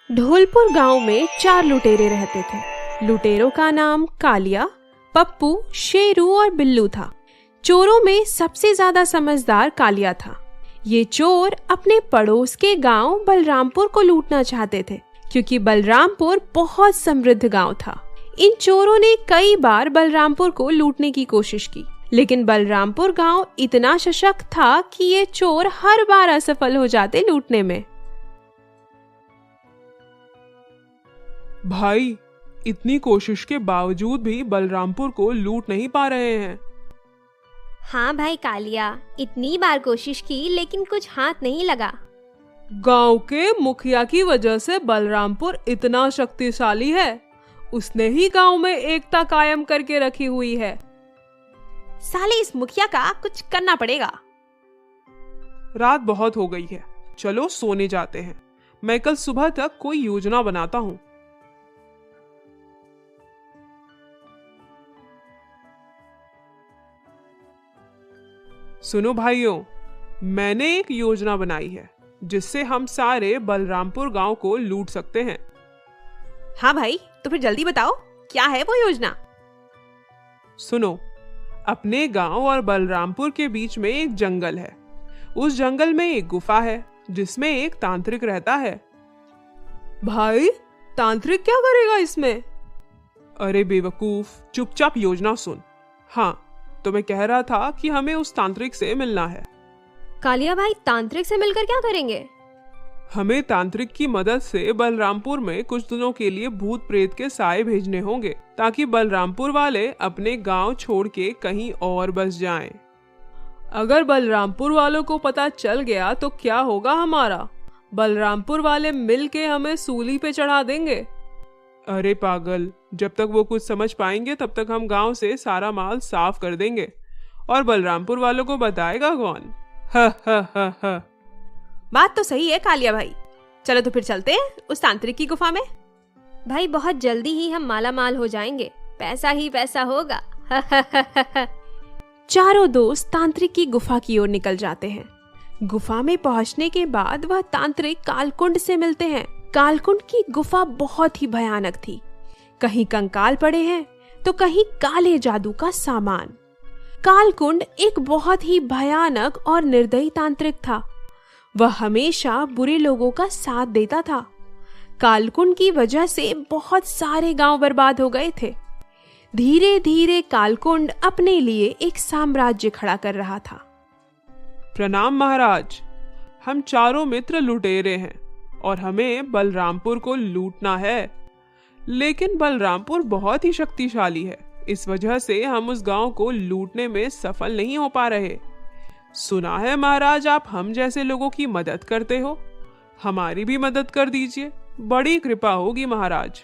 ढोलपुर गांव में 4 लुटेरे रहते थे। लुटेरों का नाम कालिया, पप्पू, शेरू और बिल्लू था। चोरों में सबसे ज्यादा समझदार कालिया था। ये चोर अपने पड़ोस के गांव बलरामपुर को लूटना चाहते थे, क्योंकि बलरामपुर बहुत समृद्ध गांव था। इन चोरों ने कई बार बलरामपुर को लूटने की कोशिश की, लेकिन बलरामपुर गांव इतना सशक्त था कि ये चोर हर बार असफल हो जाते लूटने में। भाई, इतनी कोशिश के बावजूद भी बलरामपुर को लूट नहीं पा रहे हैं। हाँ भाई कालिया, इतनी बार कोशिश की लेकिन कुछ हाथ नहीं लगा। गांव के मुखिया की वजह से बलरामपुर इतना शक्तिशाली है। उसने ही गांव में एकता कायम करके रखी हुई है। साले इस मुखिया का कुछ करना पड़ेगा। रात बहुत हो गई है, चलो सोने जाते हैं। मैं कल सुबह तक कोई योजना बनाता हूँ। सुनो भाइयों, मैंने एक योजना बनाई है जिससे हम सारे बलरामपुर गांव को लूट सकते हैं। हाँ भाई, तो फिर जल्दी बताओ, क्या है वो योजना? सुनो, अपने गांव और बलरामपुर के बीच में एक जंगल है। उस जंगल में एक गुफा है जिसमें एक तांत्रिक रहता है। भाई, तांत्रिक क्या करेगा इसमें? अरे बेवकूफ, चुपचाप योजना सुन। हाँ, तो मैं कह रहा था कि हमें उस तांत्रिक से मिलना है। कालिया भाई, तांत्रिक से मिलकर क्या करेंगे? हमें तांत्रिक की मदद से बलरामपुर में कुछ दिनों के लिए भूत प्रेत के साए भेजने होंगे, ताकि बलरामपुर वाले अपने गांव छोड़ के कहीं और बस जाएं। अगर बलरामपुर वालों को पता चल गया तो क्या होगा हमारा? बलरामपुर वाले मिल के हमें सूली पे चढ़ा देंगे। अरे पागल, जब तक वो कुछ समझ पाएंगे तब तक हम गांव से सारा माल साफ कर देंगे। और बलरामपुर वालों को बताएगा कौन? हा हा हा हा। बात तो सही है कालिया भाई। चलो तो फिर चलते हैं उस तांत्रिक की गुफा में। भाई, बहुत जल्दी ही हम माला माल हो जाएंगे, पैसा ही पैसा होगा। चारों दोस्त तांत्रिक की गुफा की ओर निकल जाते हैं। गुफा में पहुंचने के बाद वह तांत्रिक कालकुंड से मिलते हैं। कालकुंड की गुफा बहुत ही भयानक थी। कहीं कंकाल पड़े हैं तो कहीं काले जादू का सामान। कालकुंड एक बहुत ही भयानक और निर्दयी तांत्रिक था। वह हमेशा बुरे लोगों का साथ देता था। कालकुंड की वजह से बहुत सारे गांव बर्बाद हो गए थे। धीरे धीरे कालकुंड अपने लिए एक साम्राज्य खड़ा कर रहा था। प्रणाम महाराज, हम चारों मित्र लुटेरे हैं और हमें बलरामपुर को लूटना है। लेकिन बलरामपुर बहुत ही शक्तिशाली है, इस वजह से हम उस गांव को लूटने में सफल नहीं हो पा रहे। सुना है महाराज, आप हम जैसे लोगों की मदद करते हो। हमारी भी मदद कर दीजिए, बड़ी कृपा होगी महाराज।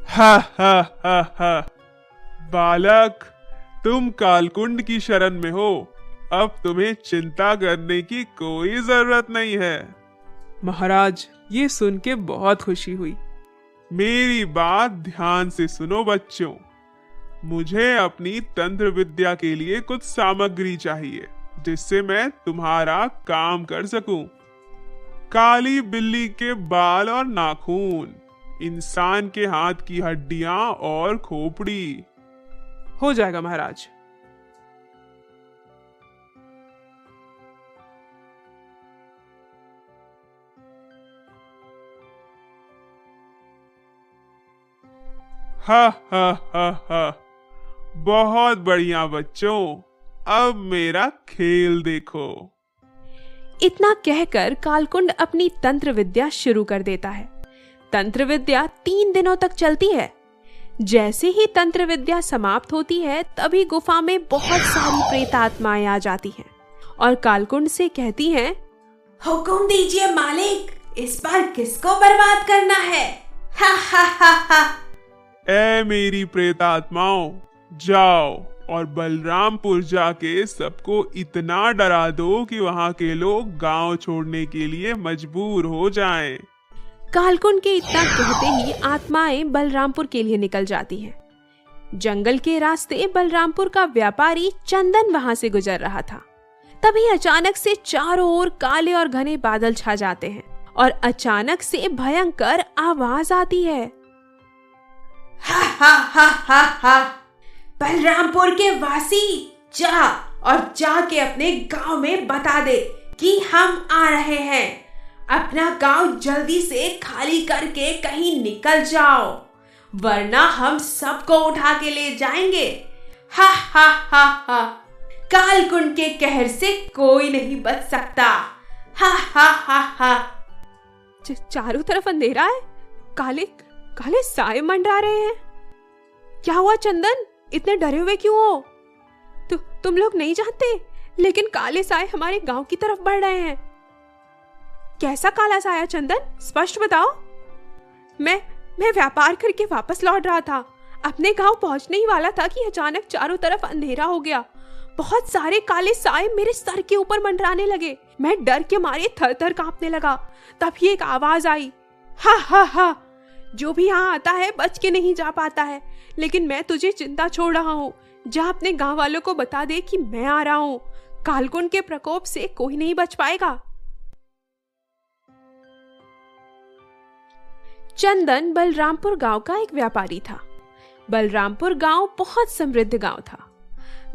हा हा हा हा। बालक, तुम कालकुंड की शरण में हो। अब तुम्हें चिंता करने की कोई जरूरत नहीं है। महाराज, ये सुन के बहुत खुशी हुई। मेरी बात ध्यान से सुनो बच्चों। मुझे अपनी तंत्र विद्या के लिए कुछ सामग्री चाहिए जिससे मैं तुम्हारा काम कर सकूं। काली बिल्ली के बाल और नाखून, इंसान के हाथ की हड्डियां और खोपड़ी। हो जाएगा महाराज। हा हा हा हा। बहुत बढ़िया बच्चों, अब मेरा खेल देखो। इतना कहकर कालकुंड अपनी तंत्र विद्या शुरू कर देता है। तंत्र विद्या 3 दिनों तक चलती है। जैसे ही तंत्र विद्या समाप्त होती है, तभी गुफा में बहुत सारी प्रेतात्माएं आ जाती हैं और कालकुंड से कहती हैं, हुक्म दीजिए मालिक, इस बार किसको बर्बाद करना है? हा हा हा हा। ए मेरी प्रेतात्माओं, जाओ और बलरामपुर जाके सबको इतना डरा दो कि वहाँ के लोग गांव छोड़ने के लिए मजबूर हो जाएं। कालकुंड के इतना कहते ही आत्माएं बलरामपुर के लिए निकल जाती हैं। जंगल के रास्ते बलरामपुर का व्यापारी चंदन वहां से गुजर रहा था। तभी अचानक से चारों ओर काले और घने बादल छा जाते हैं और अचानक से भयंकर आवाज आती है। हा हा हा हा हा, बलरामपुर के वासी जा और जाके अपने गांव में बता दे कि हम आ रहे हैं। अपना गांव जल्दी से खाली करके कहीं निकल जाओ, वरना हम सबको उठा के ले जाएंगे। हा हा हा हा, कालकुंड के कहर से कोई नहीं बच सकता। हा हा हा हा। चारों तरफ अंधेरा है, काले काले साए मंडरा रहे हैं। क्या हुआ चंदन, इतने डरे हुए क्यों हो? तुम लोग नहीं जानते, लेकिन काले साए हमारे गांव की तरफ बढ़ रहे हैं। कैसा काला साया चंदन, स्पष्ट बताओ। मैं व्यापार करके वापस लौट रहा था, अपने गांव पहुंचने ही वाला था कि अचानक चारों तरफ अंधेरा हो गया। बहुत सारे काले साए मेरे सर के ऊपर मंडराने लगे। मैं डर के मारे थर-थर कांपने लगा। तभी एक आवाज आई, हा हा हा, जो भी यहाँ आता है बच के नहीं जा पाता है, लेकिन मैं तुझे चिंता छोड़ रहा हूँ। जा अपने गांव वालों को बता दे कि मैं आ रहा हूँ। कालकुंड के प्रकोप से कोई नहीं बच पाएगा। चंदन बलरामपुर गांव का एक व्यापारी था। बलरामपुर गांव बहुत समृद्ध गांव था।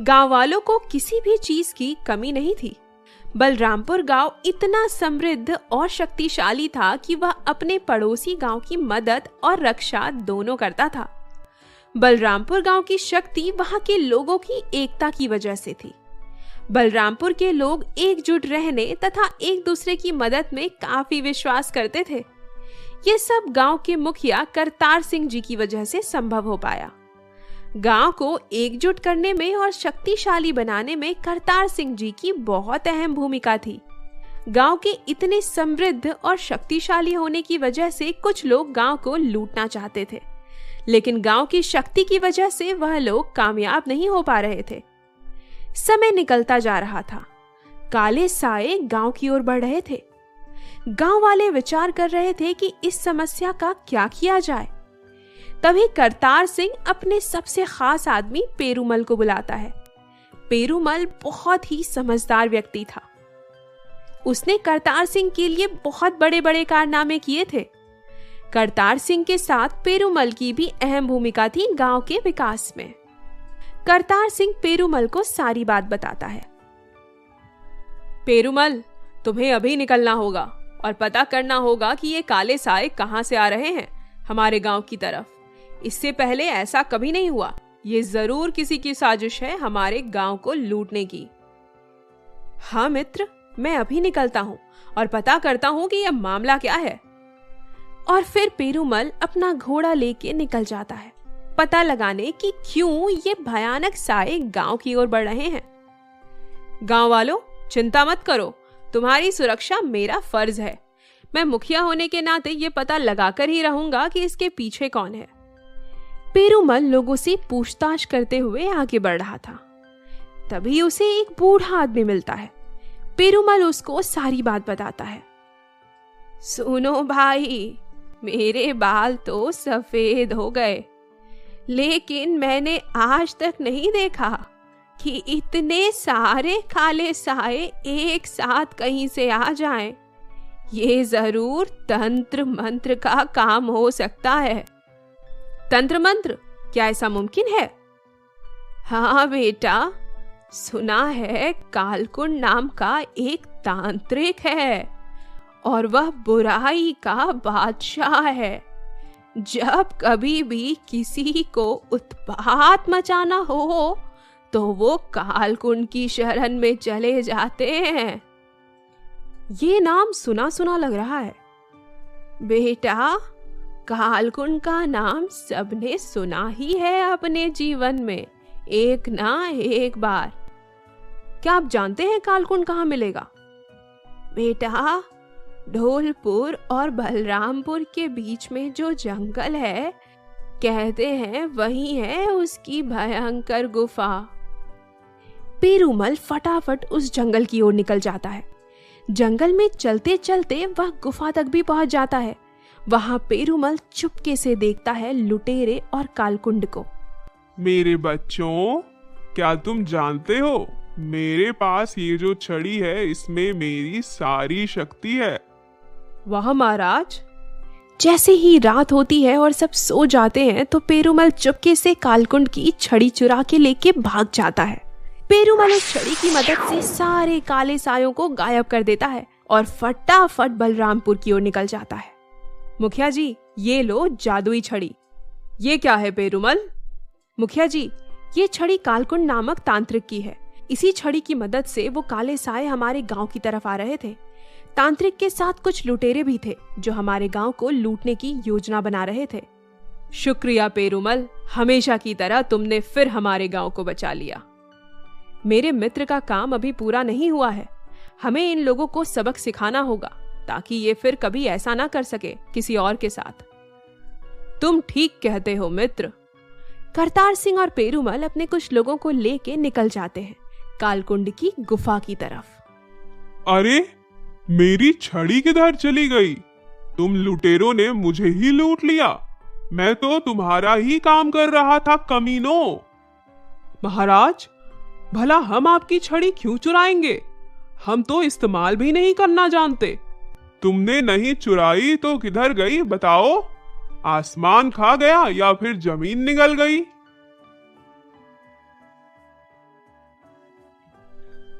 गांव वालों को किसी भी चीज की कमी नहीं थी। बलरामपुर गांव इतना समृद्ध और शक्तिशाली था कि वह अपने पड़ोसी गांव की मदद और रक्षा दोनों करता था। बलरामपुर गांव की शक्ति वहां के लोगों की एकता की वजह से थी। बलरामपुर के लोग एकजुट रहने तथा एक दूसरे की मदद में काफी विश्वास करते थे। ये सब गांव के मुखिया करतार सिंह जी की वजह से संभव हो पाया। गांव को एकजुट करने में और शक्तिशाली बनाने में करतार सिंह जी की बहुत अहम भूमिका थी। गांव के इतने समृद्ध और शक्तिशाली होने की वजह से कुछ लोग गांव को लूटना चाहते थे, लेकिन गांव की शक्ति की वजह से वह लोग कामयाब नहीं हो पा रहे थे। समय निकलता जा रहा था। काले साए गांव की ओर बढ़ रहे थे। गांव वाले विचार कर रहे थे कि इस समस्या का क्या किया जाए। तभी करतार सिंह अपने सबसे खास आदमी पेरूमल को बुलाता है। पेरूमल बहुत ही समझदार व्यक्ति था। उसने करतार सिंह के लिए बहुत बड़े बड़े कारनामे किए थे। करतार सिंह के साथ पेरूमल की भी अहम भूमिका थी गांव के विकास में। करतार सिंह पेरूमल को सारी बात बताता है। पेरूमल, तुम्हें अभी निकलना होगा और पता करना होगा कि ये काले साए कहां से आ रहे हैं हमारे गांव की तरफ। इससे पहले ऐसा कभी नहीं हुआ। ये जरूर किसी की साजिश है हमारे गांव को लूटने की। हाँ मित्र, मैं अभी निकलता हूँ और पता करता हूँ कि यह मामला क्या है। और फिर पेरूमल अपना घोड़ा लेके निकल जाता है, पता लगाने कि क्यों ये भयानक साए गांव की ओर बढ़ रहे हैं। गांव वालों, चिंता मत करो, तुम्हारी सुरक्षा मेरा फर्ज है। मैं मुखिया होने के नाते ये पता लगाकर ही रहूंगा कि इसके पीछे कौन है। पेरूमल लोगों से पूछताछ करते हुए आगे बढ़ रहा था। तभी उसे एक बूढ़ा आदमी मिलता है। पेरूमल उसको सारी बात बताता है। सुनो भाई, मेरे बाल तो सफेद हो गए, लेकिन मैंने आज तक नहीं देखा कि इतने सारे काले साए एक साथ कहीं से आ जाएं। ये जरूर तंत्र मंत्र का काम हो सकता है। तंत्र मंत्र? क्या ऐसा मुमकिन है? हाँ बेटा, सुना है कालकुंड नाम का एक तांत्रिक है और वह बुराई का बादशाह है। जब कभी भी किसी को उत्पात मचाना हो तो वो कालकुंड की शरण में चले जाते हैं। ये नाम सुना सुना लग रहा है। बेटा, कालकुंड का नाम सबने सुना ही है अपने जीवन में एक ना एक बार। क्या आप जानते हैं कालकुंड कहाँ मिलेगा? बेटा, ढोलपुर और बलरामपुर के बीच में जो जंगल है, कहते हैं वही है उसकी भयंकर गुफा। पेरूमल फटाफट उस जंगल की ओर निकल जाता है। जंगल में चलते चलते वह गुफा तक भी पहुंच जाता है। वहां पेरूमल चुपके से देखता है लुटेरे और कालकुंड को। मेरे बच्चों, क्या तुम जानते हो, मेरे पास ये जो छड़ी है इसमें मेरी सारी शक्ति है। वाह महाराज। जैसे ही रात होती है और सब सो जाते हैं तो पेरूमल चुपके से कालकुंड की छड़ी चुरा के लेके भाग जाता है। पेरूमल उस छड़ी की मदद से सारे काले सायों को गायब कर देता है और फटाफट बलरामपुर की ओर निकल जाता है। मुखिया जी, ये लो जादुई छड़ी। ये क्या है पेरूमल? मुखिया जी, ये छड़ी कालकुंड नामक तांत्रिक की है। इसी छड़ी की मदद से वो काले साए हमारे गांव की तरफ आ रहे थे। तांत्रिक के साथ कुछ लुटेरे भी थे जो हमारे गांव को लूटने की योजना बना रहे थे। शुक्रिया पेरूमल, हमेशा की तरह तुमने फिर हमारे गांव को बचा लिया। मेरे मित्र का काम अभी पूरा नहीं हुआ है। हमें इन लोगों को सबक सिखाना होगा ताकि ये फिर कभी ऐसा ना कर सके किसी और के साथ। तुम ठीक कहते हो मित्र। करतार सिंह और पेरूमल अपने कुछ लोगों को लेके निकल जाते हैं कालकुंड की गुफा की तरफ। अरे, मेरी छड़ी किधर चली गई? तुम लुटेरों ने मुझे ही लूट लिया। मैं तो तुम्हारा ही काम कर रहा था कमीनों। महाराज, भला हम आपकी छड़ी क्यों चुराएंगे? हम तो इस्तेमाल भी नहीं करना जानते। तुमने नहीं चुराई तो किधर गई बताओ? आसमान खा गया या फिर जमीन निगल गई?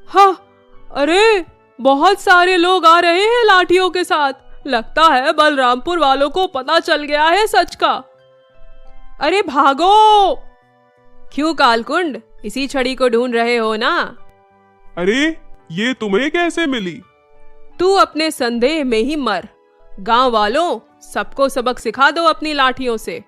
हाँ, अरे बहुत सारे लोग आ रहे हैं लाठियों के साथ। लगता है बलरामपुर वालों को पता चल गया है सच का। अरे भागो! क्यों कालकुंड, इसी छड़ी को ढूंढ रहे हो ना? अरे, ये तुम्हें कैसे मिली? तू अपने संदेह में ही मर। गांव वालों, सबको सबक सिखा दो अपनी लाठियों से।